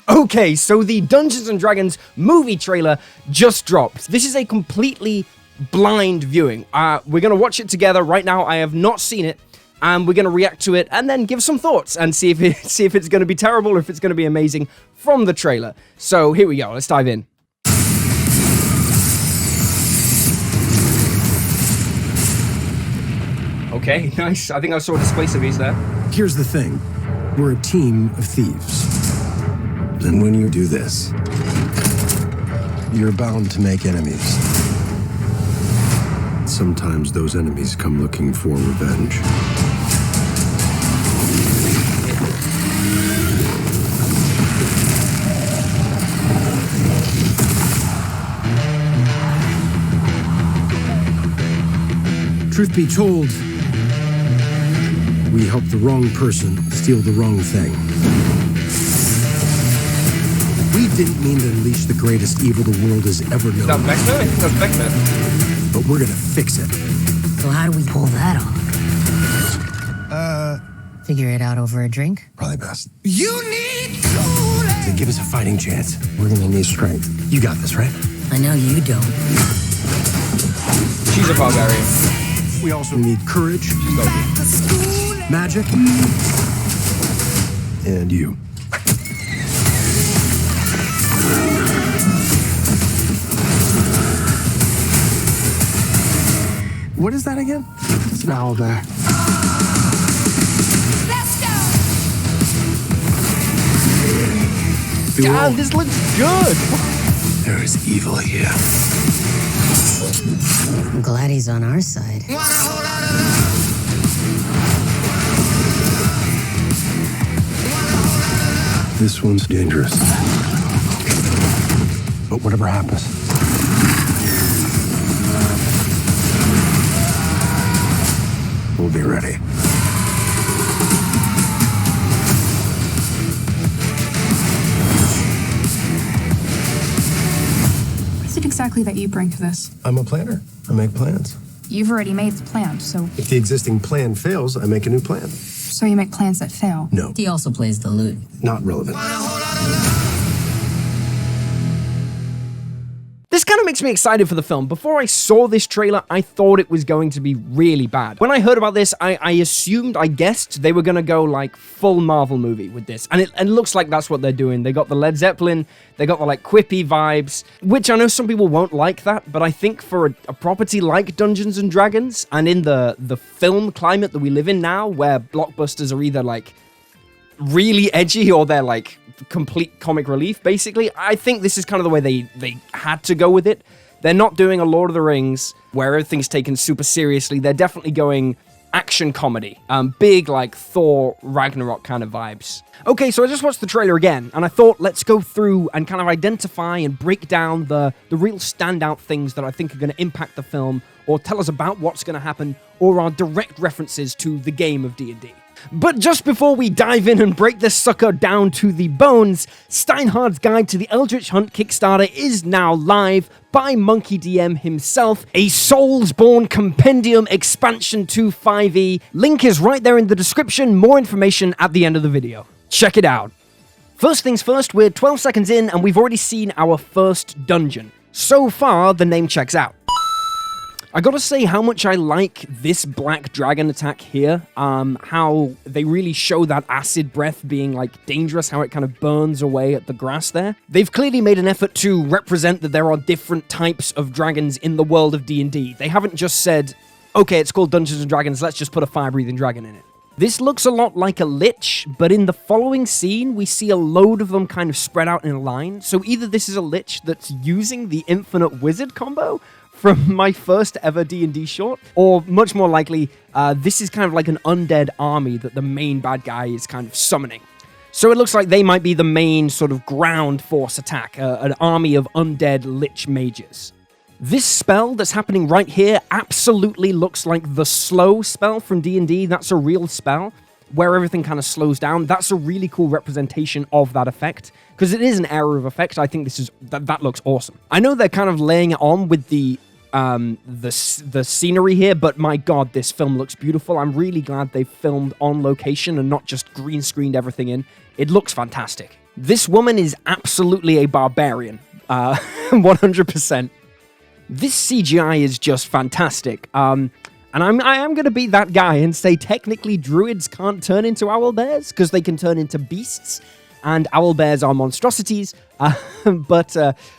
Okay, so the Dungeons & Dragons movie trailer just dropped. This is a completely blind viewing. We're going to watch it together right now. I have not seen it, and we're going to react to it and then give some thoughts and see if it's going to be terrible or if it's going to be amazing from the trailer. So here we go. Let's dive in. Okay, nice. I think I saw display cities there. Here's the thing. We're a team of thieves. And when you do this, you're bound to make enemies. Sometimes those enemies come looking for revenge. Truth be told, we helped the wrong person steal the wrong thing. We didn't mean to unleash the greatest evil the world has ever known. That's Vector? I think that's Vector. But we're gonna fix it. So how do we pull that off? Figure it out over a drink? Probably best. You need to give us a fighting chance. We're gonna need strength. You got this, right? I know you don't. She's a barbarian. We also need courage, magic, and you. What is that again? It's an owl bear. Let's go! God, this looks good! There is evil here. I'm glad he's on our side. This one's dangerous. But whatever happens, we'll be ready. What is it exactly that you bring to this? I'm a planner. I make plans. You've already made the plan, so If the existing plan fails, I make a new plan. you make plans that fail. No, He also plays the lute. not relevant. This kind of makes me excited for the film. Before I saw this trailer, I thought it was going to be really bad. When I heard about this, I guessed they were going to go like full Marvel movie with this. And it looks like that's what they're doing. They got the Led Zeppelin, they got the like quippy vibes, which I know some people won't like that, but I think for a property like Dungeons & Dragons, and in the film climate that we live in now, where blockbusters are either like really edgy or they're like complete comic relief, basically, I think this is kind of the way they had to go with it. They're not doing a Lord of the Rings where everything's taken super seriously. They're definitely going action comedy, big like Thor Ragnarok kind of vibes. Okay, so I just watched the trailer again, and I thought let's go through and kind of identify and break down the real standout things that I think are going to impact the film, or tell us about what's going to happen, or are direct references to the game of D&D. But just before we dive in and break this sucker down to the bones, Steinhardt's Guide to the Eldritch Hunt Kickstarter is now live by MonkeyDM himself, a Soulsborne Compendium expansion to 5e. Link is right there in the description, more information at the end of the video. Check it out. First things first, we're 12 seconds in and we've already seen our first dungeon. So far, the name checks out. I gotta say how much I like this black dragon attack here, how they really show that acid breath being like dangerous, how it kind of burns away at the grass there. They've clearly made an effort to represent that there are different types of dragons in the world of D&D. They haven't just said, okay, it's called Dungeons & Dragons, let's just put a fire-breathing dragon in it. This looks a lot like a lich, but in the following scene, we see a load of them kind of spread out in a line. So either this is a lich that's using the Infinite Wizard combo from my first ever D&D short, or much more likely, this is kind of like an undead army that the main bad guy is kind of summoning. So it looks like they might be the main sort of ground force attack, an army of undead lich mages. This spell that's happening right here absolutely looks like the slow spell from D&D. That's a real spell where everything kind of slows down. That's a really cool representation of that effect, because it is an area of effect. I think that looks awesome. I know they're kind of laying it on with the scenery here, but my god, this film looks beautiful. I'm really glad they filmed on location and not just green screened everything in. It looks fantastic. This woman is absolutely a barbarian. 100%. This CGI is just fantastic. And I am going to be that guy and say technically druids can't turn into owlbears because they can turn into beasts, and owlbears are monstrosities. But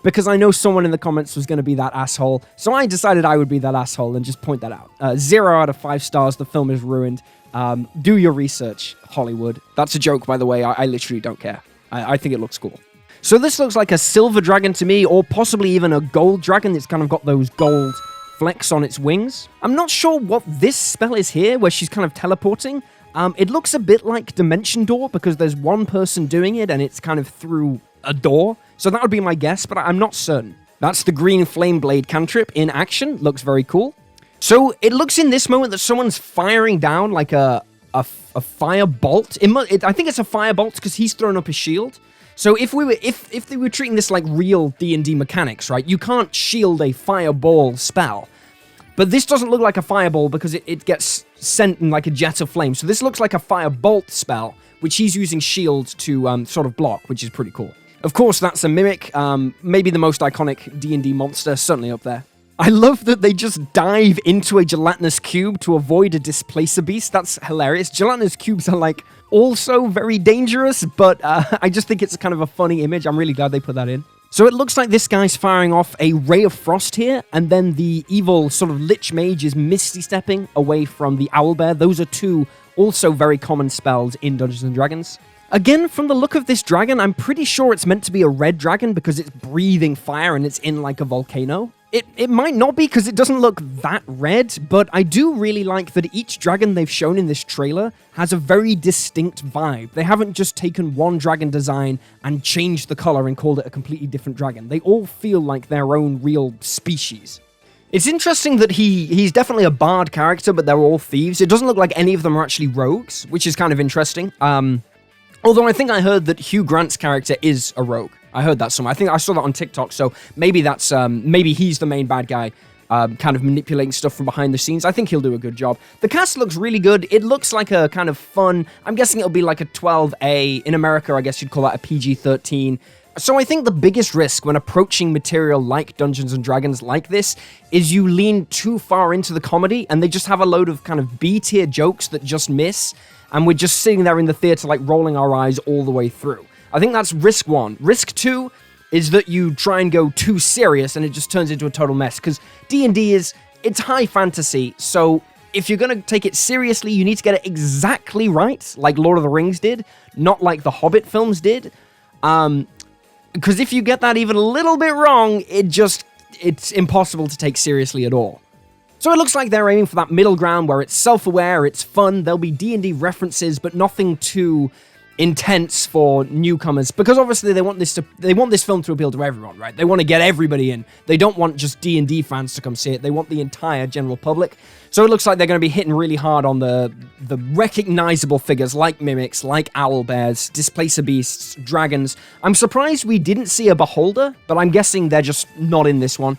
because I know someone in the comments was going to be that asshole, so I decided I would be that asshole and just point that out. 0 out of 5 stars. The film is ruined. Do your research, Hollywood. That's a joke, by the way. I literally don't care. I think it looks cool. So this looks like a silver dragon to me, or possibly even a gold dragon that's kind of got those gold flecks on its wings. I'm not sure what this spell is here, where she's kind of teleporting. It looks a bit like Dimension Door, because there's one person doing it, and it's kind of through a door. So that would be my guess, but I'm not certain. That's the green flame blade cantrip in action. Looks very cool. So it looks in this moment that someone's firing down like a fire bolt. I think it's a fire bolt because he's thrown up his shield. So if they were treating this like real D&D mechanics, right? You can't shield a fireball spell. But this doesn't look like a fireball because it gets sent in like a jet of flame. So this looks like a firebolt spell, which he's using shield to sort of block, which is pretty cool. Of course, that's a mimic. Maybe the most iconic D&D monster, certainly up there. I love that they just dive into a gelatinous cube to avoid a displacer beast. That's hilarious. Gelatinous cubes are like also very dangerous, but I just think it's kind of a funny image. I'm really glad they put that in. So it looks like this guy's firing off a ray of frost here, and then the evil sort of lich mage is misty stepping away from the owlbear. Those are two also very common spells in Dungeons & Dragons. Again, from the look of this dragon, I'm pretty sure it's meant to be a red dragon because it's breathing fire and it's in like a volcano. It might not be because it doesn't look that red, but I do really like that each dragon they've shown in this trailer has a very distinct vibe. They haven't just taken one dragon design and changed the color and called it a completely different dragon. They all feel like their own real species. It's interesting that he's definitely a bard character, but they're all thieves. It doesn't look like any of them are actually rogues, which is kind of interesting. Although I think I heard that Hugh Grant's character is a rogue. I heard that somewhere. I think I saw that on TikTok, so maybe that's maybe he's the main bad guy, kind of manipulating stuff from behind the scenes. I think he'll do a good job. The cast looks really good. It looks like a kind of fun, I'm guessing it'll be like a 12A. In America, I guess you'd call that a PG-13. So I think the biggest risk when approaching material like Dungeons & Dragons like this is you lean too far into the comedy and they just have a load of kind of B-tier jokes that just miss, and we're just sitting there in the theater like rolling our eyes all the way through. I think that's risk one. Risk two is that you try and go too serious and it just turns into a total mess, because D&D it's high fantasy, so if you're going to take it seriously, you need to get it exactly right, like Lord of the Rings did, not like the Hobbit films did. Because if you get that even a little bit wrong, it's impossible to take seriously at all. So it looks like they're aiming for that middle ground where it's self-aware, it's fun, there'll be D&D references, but nothing too intense for newcomers, because obviously they want this film to appeal to everyone, right? They want to get everybody in. They don't want just D&D fans to come see it. They want the entire general public. So it looks like they're going to be hitting really hard on the recognizable figures like mimics, like owlbears, displacer beasts, dragons. I'm surprised we didn't see a beholder, but I'm guessing they're just not in this one.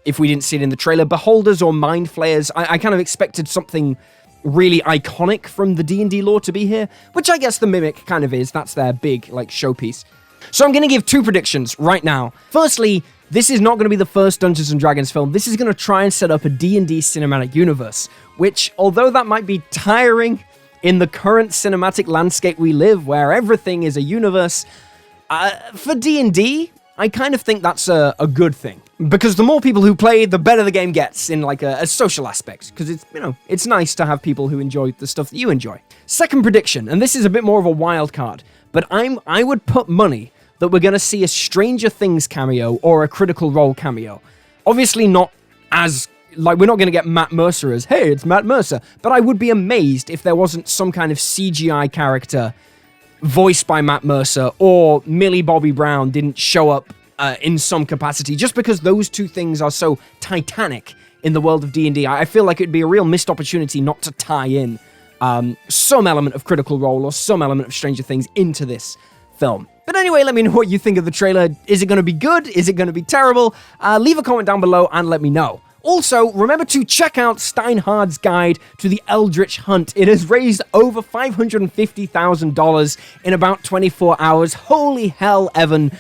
If we didn't see it in the trailer, beholders or mind flayers, I kind of expected something really iconic from the D&D lore to be here, which I guess the mimic kind of is. That's their big like showpiece. So I'm going to give two predictions right now. Firstly, this is not going to be the first Dungeons & Dragons film. This is going to try and set up a D&D cinematic universe, which, although that might be tiring in the current cinematic landscape we live, where everything is a universe, for D&D, I kind of think that's a good thing. Because the more people who play, the better the game gets in like a social aspect. Because it's nice to have people who enjoy the stuff that you enjoy. Second prediction, and this is a bit more of a wild card, but I would put money that we're going to see a Stranger Things cameo or a Critical Role cameo. Obviously not as, like, we're not going to get Matt Mercer as, hey, it's Matt Mercer. But I would be amazed if there wasn't some kind of CGI character voiced by Matt Mercer, or Millie Bobby Brown didn't show up in some capacity, just because those two things are so titanic in the world of D&D. I feel like it'd be a real missed opportunity not to tie in some element of Critical Role or some element of Stranger Things into this film. But anyway, let me know what you think of the trailer. Is it going to be good? Is it going to be terrible? Leave a comment down below and let me know. Also, remember to check out Steinhardt's guide to the Eldritch Hunt. It has raised over $550,000 in about 24 hours. Holy hell, Evan.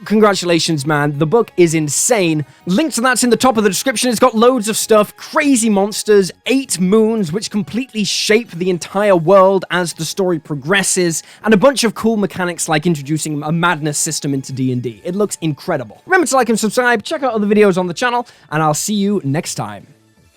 Congratulations, man. The book is insane. Link to that's in the top of the description. It's got loads of stuff, crazy monsters, 8 moons, which completely shape the entire world as the story progresses, and a bunch of cool mechanics like introducing a madness system into D&D. It looks incredible. Remember to like and subscribe, check out other videos on the channel, and I'll see you next time.